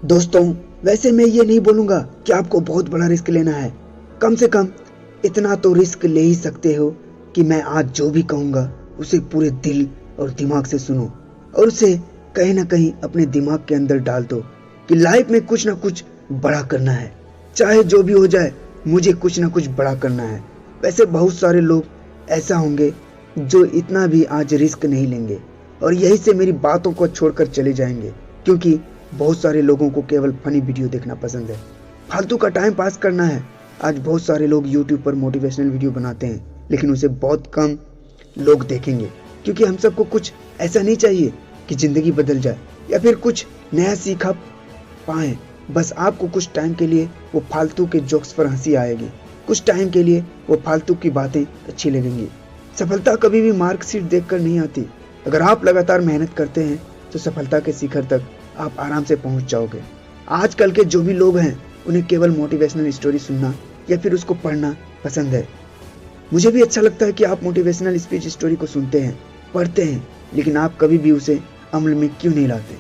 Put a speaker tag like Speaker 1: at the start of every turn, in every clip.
Speaker 1: दोस्तों, वैसे मैं ये नहीं बोलूंगा कि आपको बहुत बड़ा रिस्क लेना है। कम से कम इतना तो रिस्क ले ही सकते हो कि मैं आज जो भी कहूंगा उसे पूरे दिल और दिमाग से सुनो और उसे कहीं ना कहीं अपने दिमाग के अंदर डाल दो कि लाइफ में कुछ ना कुछ बड़ा करना है। चाहे जो भी हो जाए, मुझे कुछ ना कुछ बड़ा करना है। वैसे बहुत सारे लोग ऐसा होंगे जो इतना भी आज रिस्क नहीं लेंगे और यही से मेरी बातों को छोड़कर चले जाएंगे, क्योंकि बहुत सारे लोगों को केवल फनी वीडियो देखना पसंद है, फालतू का टाइम पास करना है। आज बहुत सारे लोग यूट्यूब पर मोटिवेशनल वीडियो बनाते हैं, लेकिन उसे बहुत कम लोग देखेंगे, क्योंकि हम सबको कुछ ऐसा नहीं चाहिए कि ज़िंदगी बदल जाए या फिर कुछ नया सीखा पाएँ। बस आपको कुछ टाइम के लिए वो फालतू के जोक्स पर हंसी आएगी, कुछ टाइम के लिए वो फालतू की बातें अच्छी लगेंगी। सफलता कभी भी मार्कशीट देखकर नहीं आती। अगर आप लगातार मेहनत करते हैं तो सफलता के शिखर तक आप आराम से पहुंच जाओगे। आजकल के जो भी लोग हैं उन्हें केवल मोटिवेशनल स्टोरी सुनना या फिर उसको पढ़ना पसंद है। मुझे भी अच्छा लगता है कि आप मोटिवेशनल स्पीच स्टोरी को सुनते हैं, पढ़ते हैं, लेकिन आप कभी भी उसे अमल में क्यों नहीं लाते?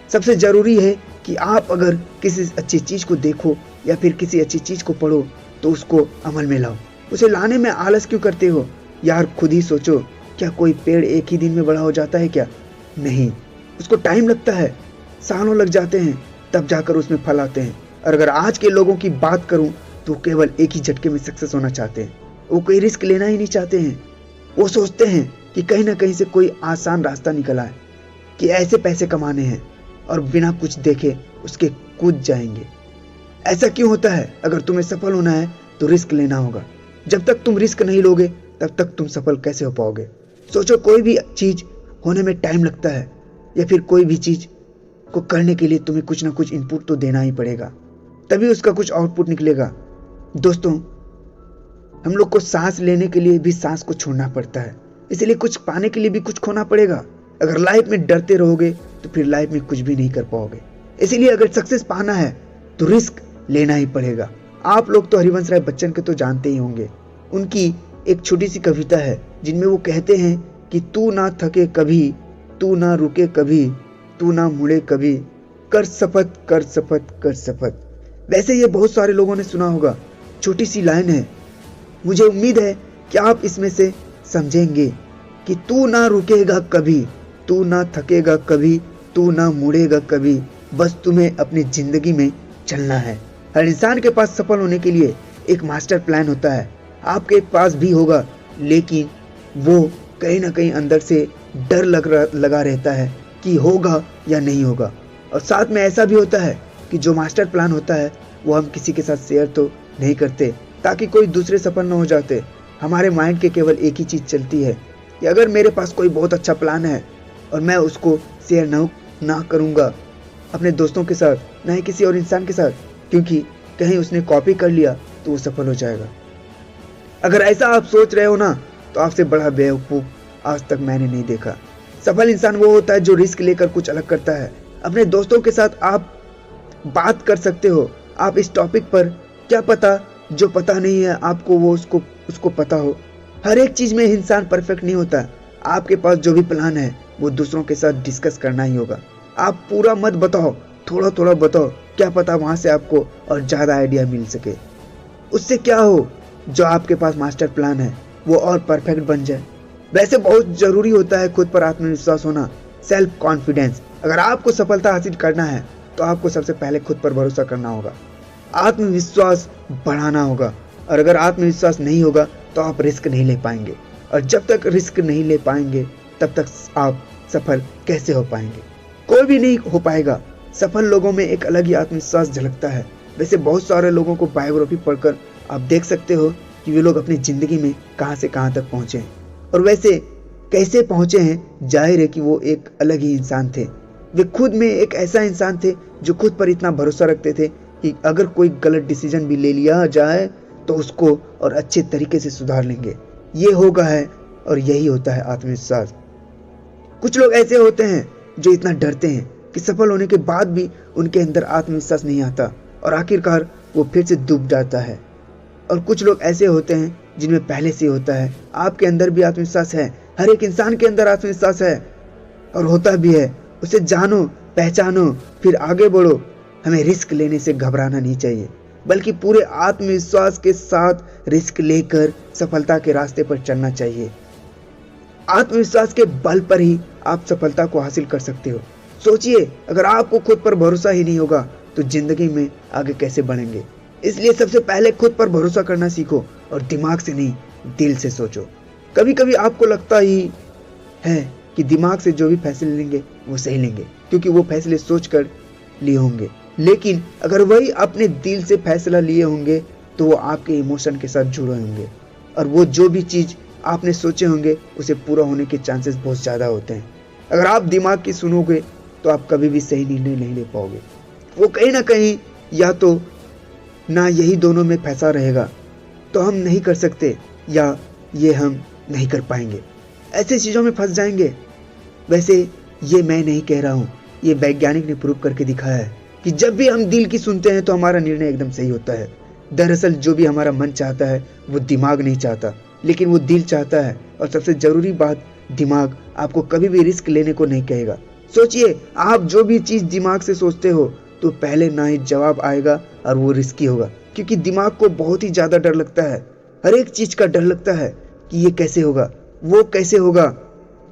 Speaker 1: सबसे ज़रूरी है कि आप अगर किसी अच्छी चीज़ को देखो या फिर किसी अच्छी चीज़ को पढ़ो तो उसको अमल में लाओ। उसे लाने में आलस क्यों करते हो यार? खुद ही सोचो, क्या कोई पेड़ एक ही दिन में बड़ा हो जाता है क्या? नहीं, उसको टाइम लगता है, सालों लग जाते हैं, तब जाकर उसमें फल आते हैं। और अगर आज के लोगों की बात करूं तो केवल एक ही झटके में सक्सेस होना चाहते हैं। वो कोई रिस्क लेना ही नहीं चाहते हैं। वो सोचते हैं कि कहीं ना कहीं से कोई आसान रास्ता निकल आए, कि ऐसे पैसे कमाने हैं, और बिना कुछ देखे उसके कूद जाएंगे। ऐसा क्यों होता है? अगर तुम्हें सफल होना है तो रिस्क लेना होगा। जब तक तुम रिस्क नहीं लोगे तब तक तुम सफल कैसे हो पाओगे? सोचो, कोई भी चीज होने में टाइम लगता है, या फिर कोई भी चीज को करने के लिए तुम्हें कुछ ना कुछ इनपुट तो देना ही पड़ेगा, तभी उसका कुछ आउटपुट निकलेगा। दोस्तों, हम लोग को सांस लेने के लिए भी सांस को छोड़ना पड़ता है, इसलिए कुछ पाने के लिए भी कुछ खोना पड़ेगा। अगर लाइफ में डरते रहोगे तो फिर लाइफ में कुछ भी नहीं कर पाओगे। इसीलिए अगर सक्सेस पाना है तो रिस्क लेना ही पड़ेगा। आप लोग तो हरिवंश राय बच्चन के तो जानते ही होंगे। उनकी एक छोटी सी कविता है जिनमें वो कहते हैं कि तू ना थके कभी, तू ना रुके कभी, तू ना मुड़े कभी, कर शपथ कर शपथ कर शपथ। वैसे ये बहुत सारे लोगों ने सुना होगा, छोटी सी लाइन है। मुझे उम्मीद है कि आप इसमें से समझेंगे कि तू ना रुकेगा कभी, तू ना थकेगा कभी, तू ना मुड़ेगा कभी, बस तुम्हें अपनी जिंदगी में चलना है। हर इंसान के पास सफल होने के लिए एक मास्टर प्लान होता है, आपके पास भी होगा, लेकिन वो कहीं ना कहीं अंदर से डर लगा रहता है कि होगा या नहीं होगा। और साथ में ऐसा भी होता है कि जो मास्टर प्लान होता है वो हम किसी के साथ शेयर तो नहीं करते, ताकि कोई दूसरे सफल न हो जाते। हमारे माइंड के केवल एक ही चीज़ चलती है कि अगर मेरे पास कोई बहुत अच्छा प्लान है और मैं उसको शेयर ना करूँगा अपने दोस्तों के साथ, ना ही किसी और इंसान के साथ, क्योंकि कहीं उसने कॉपी कर लिया तो वो सफल हो जाएगा। अगर ऐसा आप सोच रहे हो ना, तो आपसे बड़ा बेवकूफ़ आज तक मैंने नहीं देखा। सफल इंसान वो होता है जो रिस्क लेकर कुछ अलग करता है। अपने दोस्तों के साथ आप बात कर सकते हो, आप इस टॉपिक पर, क्या पता जो पता नहीं है आपको वो उसको पता हो। हर एक चीज़ में इंसान परफेक्ट नहीं होता। आपके पास जो भी प्लान है वो दूसरों के साथ डिस्कस करना ही होगा। आप पूरा मत बताओ, थोड़ा थोड़ा बताओ, क्या पता वहाँ से आपको और ज़्यादा आइडिया मिल सके। उससे क्या हो, जो आपके पास मास्टर प्लान है वो और परफेक्ट बन जाए। वैसे बहुत ज़रूरी होता है खुद पर आत्मविश्वास होना, सेल्फ कॉन्फिडेंस। अगर आपको सफलता हासिल करना है तो आपको सबसे पहले खुद पर भरोसा करना होगा, आत्मविश्वास बढ़ाना होगा। और अगर आत्मविश्वास नहीं होगा तो आप रिस्क नहीं ले पाएंगे, और जब तक रिस्क नहीं ले पाएंगे तब तक आप सफल कैसे हो पाएंगे? कोई भी नहीं हो पाएगा। सफल लोगों में एक अलग ही आत्मविश्वास झलकता है। वैसे बहुत सारे लोगों को बायोग्राफी पढ़कर आप देख सकते हो कि वे लोग अपनी ज़िंदगी में कहां से कहां तक पहुंचे हैं, और वैसे कैसे पहुंचे हैं। जाहिर है कि वो एक अलग ही इंसान थे। वे खुद में एक ऐसा इंसान थे जो खुद पर इतना भरोसा रखते थे कि अगर कोई गलत डिसीजन भी ले लिया जाए तो उसको और अच्छे तरीके से सुधार लेंगे। ये होगा है, और यही होता है आत्मविश्वास। कुछ लोग ऐसे होते हैं जो इतना डरते हैं कि सफल होने के बाद भी उनके अंदर आत्मविश्वास नहीं आता, और आखिरकार वो फिर से डूब जाता है। और कुछ लोग ऐसे होते हैं जिनमें पहले से होता है। आपके अंदर भी आत्मविश्वास है, हर एक इंसान के अंदर आत्मविश्वास है और होता भी है। उसे जानो, पहचानो, फिर आगे बढ़ो। हमें रिस्क लेने से घबराना नहीं चाहिए, बल्कि पूरे आत्मविश्वास के साथ रिस्क लेकर सफलता के रास्ते पर चलना चाहिए। आत्मविश्वास के बल पर ही आप सफलता को हासिल कर सकते हो। सोचिए, अगर आपको खुद पर भरोसा ही नहीं होगा तो जिंदगी में आगे कैसे बढ़ेंगे। इसलिए सबसे पहले खुद पर भरोसा करना सीखो और दिमाग से नहीं, दिल से सोचो। कभी कभी आपको लगता ही है कि दिमाग से जो भी फैसले लेंगे वो सही लेंगे, क्योंकि वो फैसले सोच कर लिए होंगे। लेकिन अगर वही अपने दिल से फैसला लिए होंगे तो वो आपके इमोशन के साथ जुड़े होंगे, और वो जो भी चीज़ आपने सोचे होंगे उसे पूरा होने के चांसेस बहुत ज़्यादा होते हैं। अगर आप दिमाग की सुनोगे तो आप कभी भी सही निर्णय नहीं ले पाओगे। वो कहीं ना कहीं या तो ना यही दोनों में फंसा रहेगा, तो हम नहीं कर सकते, या ये हम नहीं कर पाएंगे, ऐसे चीज़ों में फंस जाएंगे। वैसे ये मैं नहीं कह रहा हूँ, ये वैज्ञानिक ने प्रूव करके दिखाया है कि जब भी हम दिल की सुनते हैं तो हमारा निर्णय एकदम सही होता है। दरअसल जो भी हमारा मन चाहता है वो दिमाग नहीं चाहता, लेकिन वो दिल चाहता है। और सबसे ज़रूरी बात, दिमाग आपको कभी भी रिस्क लेने को नहीं कहेगा। सोचिए, आप जो भी चीज़ दिमाग से सोचते हो तो पहले ना ही जवाब आएगा और वो रिस्की होगा, क्योंकि दिमाग को बहुत ही ज़्यादा डर लगता है। हर एक चीज़ का डर लगता है कि ये कैसे होगा, वो कैसे होगा,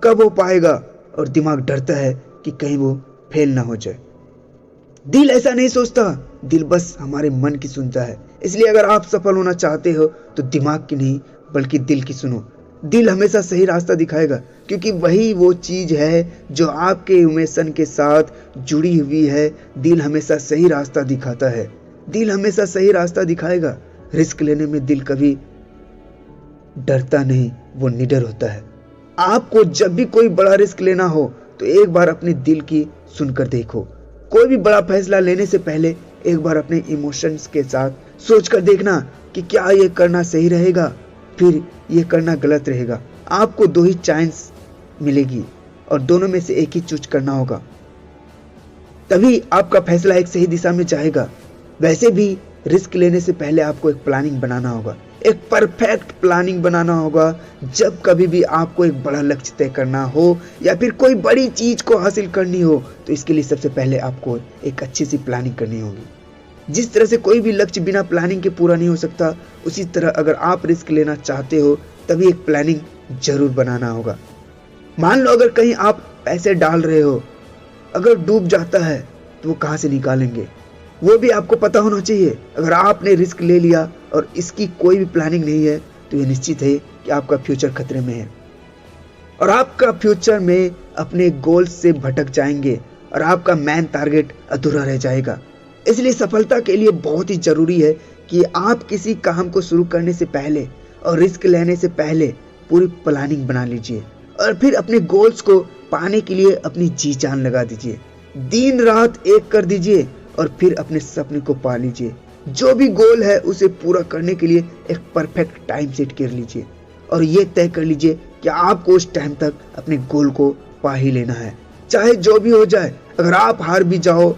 Speaker 1: कब हो पाएगा, और दिमाग डरता है कि कहीं वो फेल ना हो जाए। दिल ऐसा नहीं सोचता, दिल बस हमारे मन की सुनता है। इसलिए अगर आप सफल होना चाहते हो तो दिमाग की नहीं बल्कि दिल की सुनो। दिल हमेशा सही रास्ता दिखाएगा, क्योंकि वही वो चीज़ है जो आपके इमोशन के साथ जुड़ी हुई है। दिल हमेशा सही रास्ता दिखाता है, दिल हमेशा सही रास्ता दिखाएगा। रिस्क लेने में दिल कभी डरता नहीं, वो निडर होता है। आपको जब भी कोई बड़ा रिस्क लेना हो तो एक बार अपने दिल की सुनकर देखो। कोई भी बड़ा फैसला लेने से पहले एक बार अपने इमोशंस के साथ सोचकर देखना कि क्या ये करना सही रहेगा, फिर ये करना गलत रहेगा। आपको दो ही चांस मिलेगी और दोनों में से एक ही चूज करना होगा, तभी आपका फैसला एक सही दिशा में जाएगा। वैसे भी रिस्क लेने से पहले आपको एक प्लानिंग बनाना होगा, एक परफेक्ट प्लानिंग बनाना होगा। जब कभी भी आपको एक बड़ा लक्ष्य तय करना हो या फिर कोई बड़ी चीज को हासिल करनी हो तो इसके लिए सबसे पहले आपको एक अच्छी सी प्लानिंग करनी होगी। जिस तरह से कोई भी लक्ष्य बिना प्लानिंग के पूरा नहीं हो सकता, उसी तरह अगर आप रिस्क लेना चाहते हो तभी एक प्लानिंग जरूर बनाना होगा। मान लो अगर कहीं आप पैसे डाल रहे हो, अगर डूब जाता है तो वो कहाँ से निकालेंगे, वो भी आपको पता होना चाहिए। अगर आपने रिस्क ले लिया और इसकी कोई भी प्लानिंग नहीं है तो ये निश्चित है कि आपका फ्यूचर खतरे में है और आपका फ्यूचर में अपने गोल्स से भटक जाएंगे और आपका मेन टारगेट अधूरा रह जाएगा। इसलिए सफलता के लिए बहुत ही जरूरी है कि आप किसी काम को शुरू करने से पहले और रिस्क लेने से पहले पूरी प्लानिंग बना लीजिए और फिर अपने गोल्स को पाने के लिए अपनी जी जान लगा दीजिए। दिन रात एक कर दीजिए और फिर अपने सपने को पा लीजिए। जो भी गोल है उसे पूरा करने के लिए एक परफेक्ट टाइम सेट कर लीजिए और ये तय कर लीजिए कि आपको उस टाइम तक अपने गोल को पा ही लेना है, चाहे जो भी हो जाए। अगर आप हार भी जाओ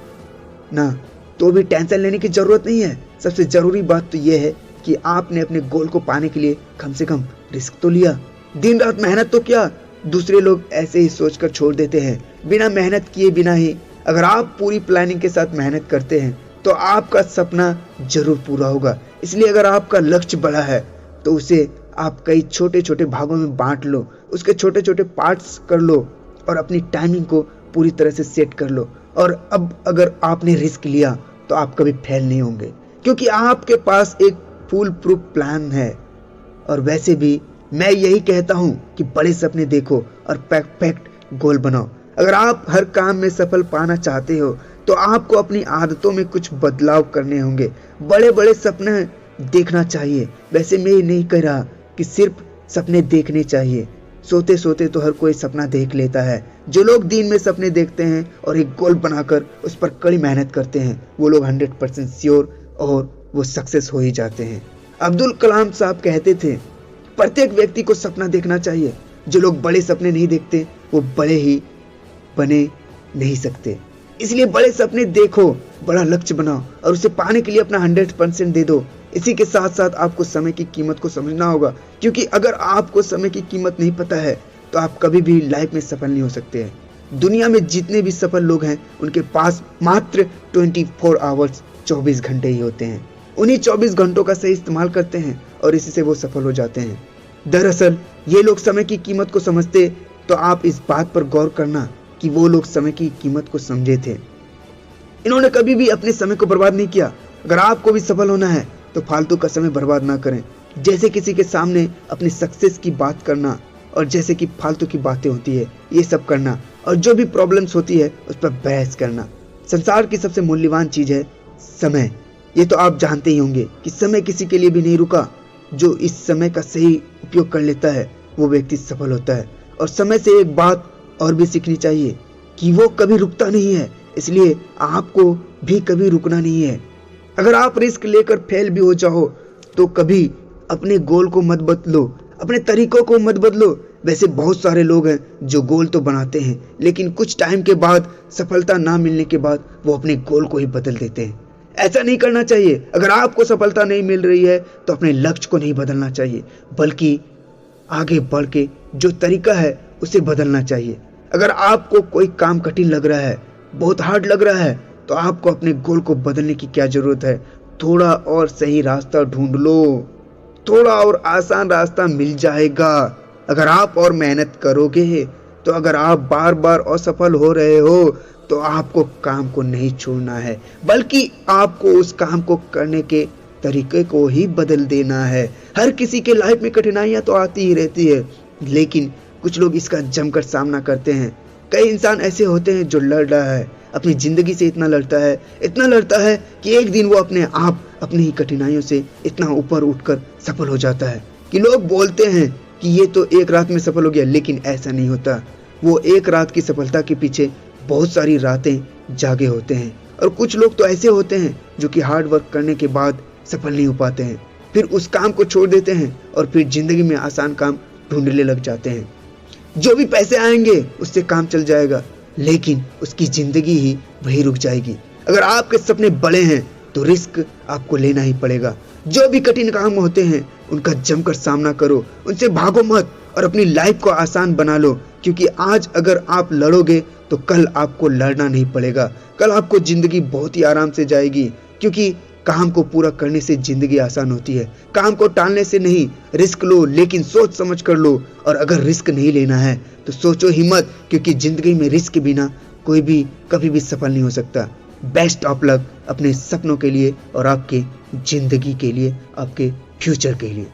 Speaker 1: ना तो भी टेंशन लेने की जरूरत नहीं है। सबसे जरूरी बात तो यह है कि आपने अपने गोल को पाने के लिए कम से कम रिस्क तो लिया, दिन रात मेहनत तो किया। दूसरे लोग ऐसे ही सोचकर छोड़ देते हैं बिना मेहनत किए बिना ही। अगर आप पूरी प्लानिंग के साथ मेहनत करते हैं तो आपका सपना जरूर पूरा होगा। इसलिए अगर आपका लक्ष्य बड़ा है तो उसे आप कई छोटे छोटे भागों में बांट लो, उसके छोटे छोटे पार्ट्स कर लो और अपनी टाइमिंग को पूरी तरह से सेट कर लो। और अब अगर आपने रिस्क लिया तो आप कभी फेल नहीं होंगे, क्योंकि आपके पास एक फुल प्रूफ प्लान है। और वैसे भी मैं यही कहता हूँ कि बड़े सपने देखो और परफेक्ट गोल बनाओ। अगर आप हर काम में सफल पाना चाहते हो तो आपको अपनी आदतों में कुछ बदलाव करने होंगे। बड़े बड़े सपने देखना चाहिए। वैसे मैं ये नहीं कह रहा कि सिर्फ सपने देखने चाहिए, सोते सोते तो हर कोई सपना देख लेता है। जो लोग दिन में सपने देखते हैं और एक गोल बनाकर उस पर कड़ी मेहनत करते हैं वो लोग 100% श्योर और वो सक्सेस हो ही जाते हैं। अब्दुल कलाम साहब कहते थे प्रत्येक व्यक्ति को सपना देखना चाहिए। जो लोग बड़े सपने नहीं देखते वो बड़े ही बने नहीं सकते। इसलिए बड़े सपने देखो, बड़ा लक्ष्य बनाओ और उसे पाने के लिए अपना 100% दे दो। इसी के साथ साथ आपको समय की कीमत को समझना होगा, क्योंकि अगर आपको समय की कीमत नहीं पता है तो आप कभी भी लाइफ में सफल नहीं हो सकते हैं। दुनिया में जितने भी सफल लोग हैं उनके पास मात्र 24 आवर्स 24 घंटे ही होते हैं। उन्हीं 24 घंटों का सही इस्तेमाल करते हैं और इसी से वो सफल हो जाते हैं। दरअसल ये लोग समय की कीमत को समझते तो आप इस बात पर गौर करना कि वो लोग समय की कीमत को समझे थे। इन्होंने कभी भी अपने समय को बर्बाद नहीं किया। अगर आपको भी सफल होना है तो फालतू का समय बर्बाद ना करें, जैसे किसी के सामने अपनी सक्सेस की बात करना और जैसे कि फालतू की बातें होती है ये सब करना, और जो भी प्रॉब्लम्स होती है उस पर बहस करना। संसार की सबसे मूल्यवान चीज है समय। ये तो आप जानते ही होंगे कि समय किसी के लिए भी नहीं रुका। जो इस समय का सही उपयोग कर लेता है वो व्यक्ति सफल होता है। और समय से एक बात और भी सीखनी चाहिए कि वो कभी रुकता नहीं है, इसलिए आपको भी कभी रुकना नहीं है। अगर आप रिस्क लेकर फेल भी हो जाओ तो कभी अपने गोल को मत बदलो, अपने तरीकों को मत बदलो। वैसे बहुत सारे लोग हैं जो गोल तो बनाते हैं लेकिन कुछ टाइम के बाद सफलता ना मिलने के बाद वो अपने गोल को ही बदल देते हैं। ऐसा नहीं करना चाहिए। अगर आपको सफलता नहीं मिल रही है तो अपने लक्ष्य को नहीं बदलना चाहिए, बल्कि आगे बढ़ के जो तरीका है उसे बदलना चाहिए। अगर आपको कोई काम कठिन लग रहा है, बहुत हार्ड लग रहा है, तो आपको अपने गोल को बदलने की क्या जरूरत है। थोड़ा और सही रास्ता ढूंढ लो, थोड़ा और आसान रास्ता मिल जाएगा अगर आप और मेहनत करोगे। तो अगर आप बार बार असफल हो रहे हो तो आपको काम को नहीं छोड़ना है, बल्कि आपको उस काम को करने के तरीके को ही बदल देना है। हर किसी के लाइफ में कठिनाइयां तो आती ही रहती है, लेकिन कुछ लोग इसका जमकर सामना करते हैं। कई इंसान ऐसे होते हैं जो लड़ रहा है अपनी जिंदगी से, इतना लड़ता है कि एक दिन वो अपने आप अपनी ही कठिनाइयों से इतना ऊपर उठकर सफल हो जाता है कि लोग बोलते हैं कि ये तो एक रात में सफल हो गया, लेकिन ऐसा नहीं होता। वो एक रात की सफलता के पीछे बहुत सारी रातें जागे होते हैं। और कुछ लोग तो ऐसे होते हैं जो कि हार्ड वर्क करने के बाद सफल नहीं हो पाते हैं, फिर उस काम को छोड़ देते हैं और फिर जिंदगी में आसान काम ढूंढने लग जाते हैं। जो भी पैसे आएंगे उससे काम चल जाएगा, लेकिन उसकी जिंदगी ही वही रुक जाएगी। अगर आपके सपने बड़े हैं तो रिस्क आपको लेना ही पड़ेगा। जो भी कठिन काम होते हैं उनका जमकर सामना करो, उनसे भागो मत और अपनी लाइफ को आसान बना लो, क्योंकि आज अगर आप लड़ोगे तो कल आपको लड़ना नहीं पड़ेगा। कल आपको जिंदगी बहुत ही आराम से जाएगी, क्योंकि काम को पूरा करने से जिंदगी आसान होती है, काम को टालने से नहीं। रिस्क लो, लेकिन सोच समझ कर लो। और अगर रिस्क नहीं लेना है तो सोचो ही मत, क्योंकि जिंदगी में रिस्क के बिना कोई भी कभी भी सफल नहीं हो सकता। बेस्ट ऑफ लक अपने सपनों के लिए और आपके जिंदगी के लिए, आपके फ्यूचर के लिए।